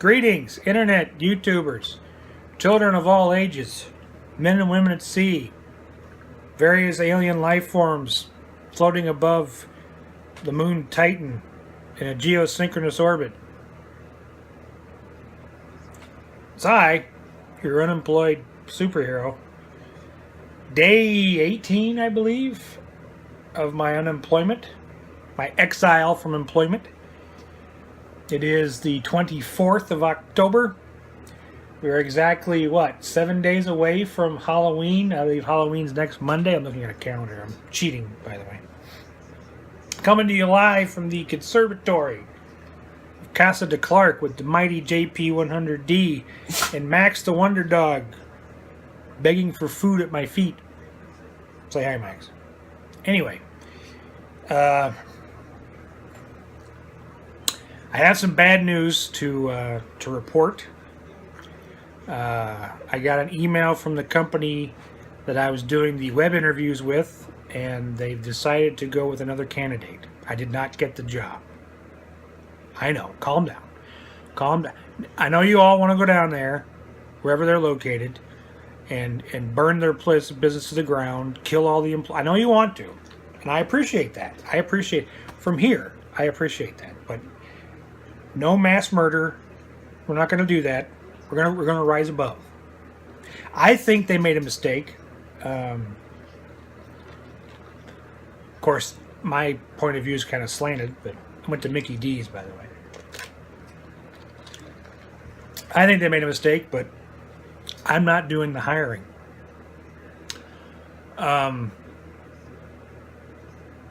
Greetings, internet YouTubers, children of all ages, men and women at sea, various alien life forms floating above the moon Titan in a geosynchronous orbit. It's I, your unemployed superhero. Day 18, I believe, of my unemployment, my exile from employment. It is the 24th of October. We are exactly, 7 days away from Halloween. I believe Halloween's next Monday. I'm looking at a calendar. I'm cheating, by the way. Coming to you live from the conservatory of Casa de Clark with the mighty JP100D and Max the Wonder Dog begging for food at my feet. Say hi, Max. Anyway, I have some bad news to report. I got an email from the company that I was doing the web interviews with, and they've decided to go with another candidate. I did not get the job. I know. Calm down. Calm down. I know you all want to go down there, wherever they're located, and burn their place of business to the ground, kill all the employees. I know you want to, and I appreciate that. I appreciate from here. I appreciate that, but no mass murder. We're not going to do that. We're gonna rise above. I think they made a mistake. Of course, my point of view is kind of slanted, but I went to Mickey D's, by the way. I think they made a mistake, but I'm not doing the hiring. The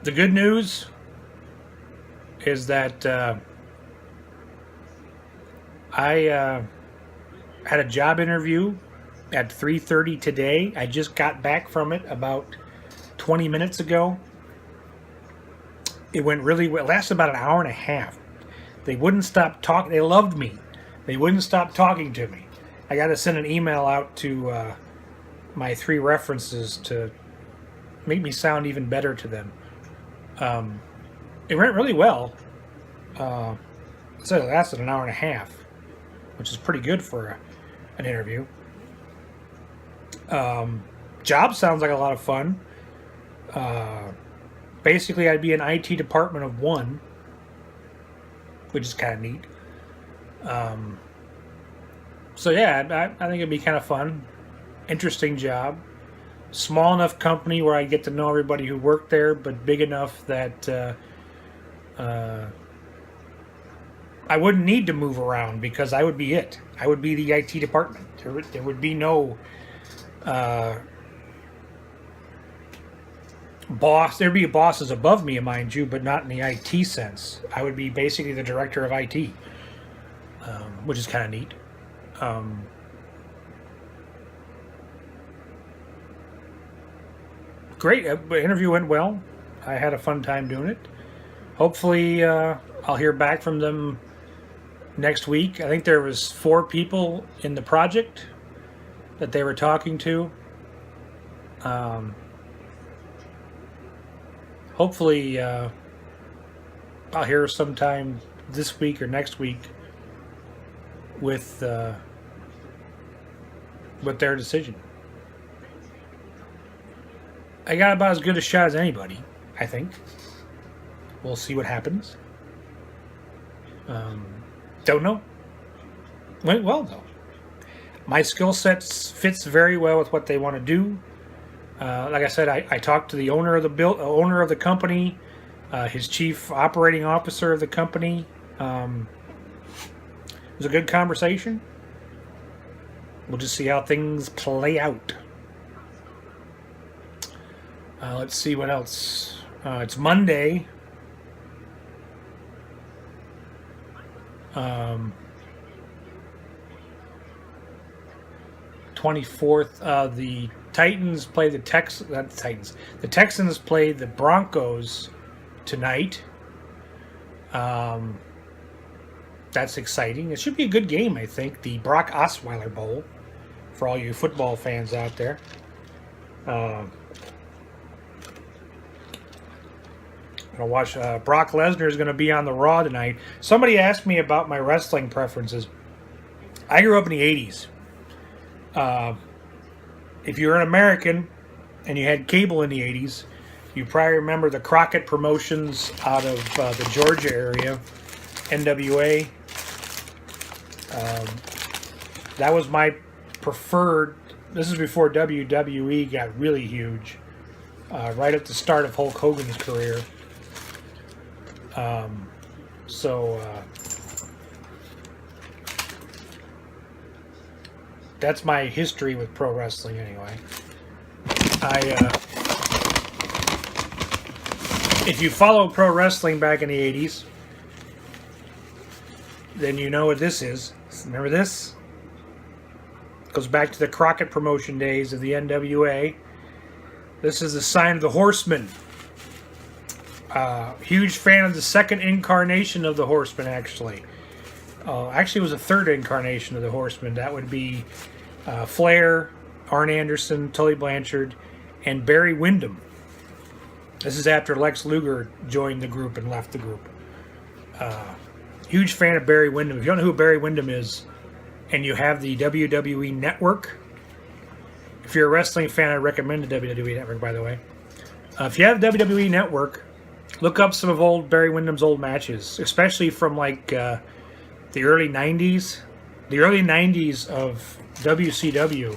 good news is that I had a job interview at 3:30 today. I just got back from it about 20 minutes ago. It went really well. It lasted about an hour and a half. They wouldn't stop talking. They loved me. They wouldn't stop talking to me. I got to send an email out to my 3 references to make me sound even better to them. It went really well. I said it lasted an hour and a half, which is pretty good for an interview. Job sounds like a lot of fun. Basically, I'd be an IT department of 1, which is kind of neat. So yeah, I think it'd be kind of fun. Interesting job. Small enough company where I get to know everybody who worked there, but big enough that I wouldn't need to move around because I would be it. I would be the IT department. There would be no boss. There'd be bosses above me, mind you, but not in the IT sense. I would be basically the director of IT, which is kind of neat. Great. The interview went well. I had a fun time doing it. Hopefully, I'll hear back from them next week. I think there was 4 people in the project that they were talking to. Hopefully, I'll hear sometime this week or next week with their decision. I got about as good a shot as anybody, I think. We'll see what happens. Don't know. Went well, though. My skill set fits very well with what they want to do. Like I said, I talked to the owner of the company, his chief operating officer of the company. It was a good conversation. We'll just see how things play out. Let's see what else. It's Monday. 24th. The Titans play the The Texans play the Broncos tonight. That's exciting. It should be a good game, I think. The Brock Osweiler Bowl for all you football fans out there. Gonna watch. Brock Lesnar is going to be on the Raw tonight. Somebody asked me about my wrestling preferences. I grew up in the 80s. If you're an American and you had cable in the 80s, you probably remember the Crockett promotions out of the Georgia area, NWA. That was my preferred. This is before WWE got really huge, right at the start of Hulk Hogan's career. That's my history with pro wrestling anyway. If you follow pro wrestling back in the 80s, then you know what this is. Remember this? It goes back to the Crockett promotion days of the NWA. This is the sign of the Horseman. Huge fan of the second incarnation of the Horseman, actually. Actually, it was a third incarnation of the Horseman. That would be Flair, Arn Anderson, Tully Blanchard, and Barry Windham. This is after Lex Luger joined the group and left the group. Huge fan of Barry Windham. If you don't know who Barry Windham is, and you have the WWE Network, if you're a wrestling fan, I recommend the WWE Network, by the way. If you have the WWE Network, look up some of Barry Windham's old matches, especially from like the early 90s. The early 90s of WCW,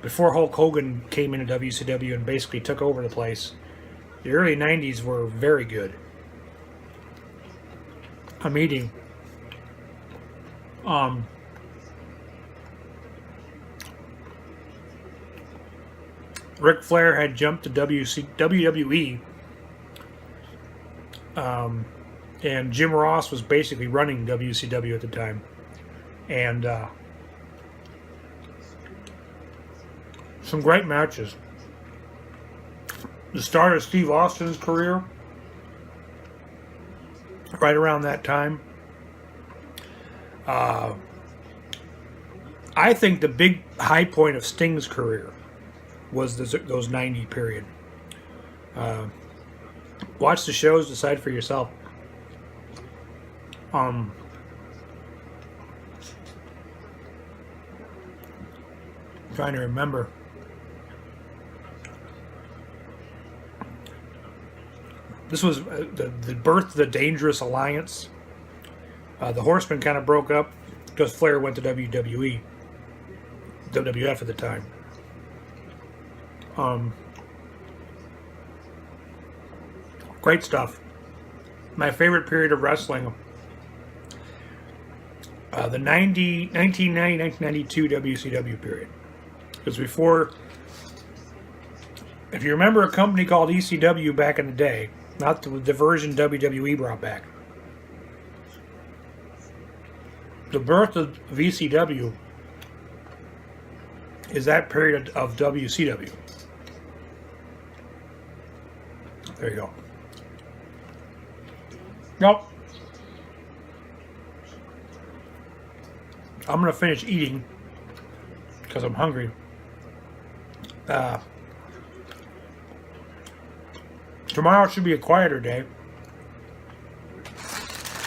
before Hulk Hogan came into WCW and basically took over the place. The early 90s were very good. I'm eating. Ric Flair had jumped to WWE, and Jim Ross was basically running WCW at the time. And some great matches. The start of Steve Austin's career, right around that time. I think the big high point of Sting's career was those 90 period. Watch the shows, decide for yourself. Trying to remember. This was the birth of the Dangerous Alliance. The Horsemen kind of broke up because Flair went to WWE, WWF at the time. Great stuff. My favorite period of wrestling, the 1990-1992 WCW period. Because before, if you remember a company called ECW back in the day, not the version WWE brought back, the birth of ECW is that period of WCW. There you go. Nope. I'm going to finish eating because I'm hungry. Tomorrow should be a quieter day.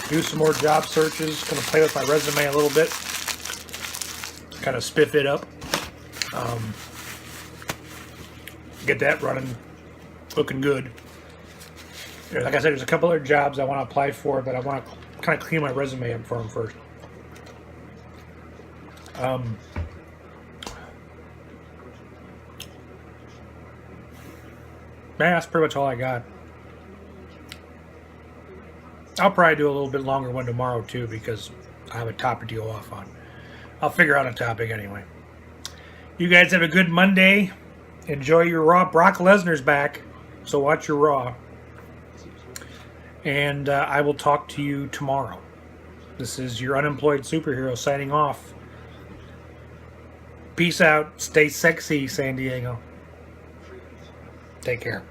Do some more job searches. Going to play with my resume a little bit. Kind of spiff it up. Get that running. Looking good. Like I said, there's a couple other jobs I want to apply for, but I want to kind of clean my resume up for them first. Man, that's pretty much all I got. I'll probably do a little bit longer one tomorrow too, because I have a topic to go off on. I'll figure out a topic anyway. You guys have a good Monday. Enjoy your Raw. Brock Lesnar's back, so watch your Raw. And I will talk to you tomorrow. This is your Unemployed Superhero signing off. Peace out. Stay sexy, San Diego. Take care.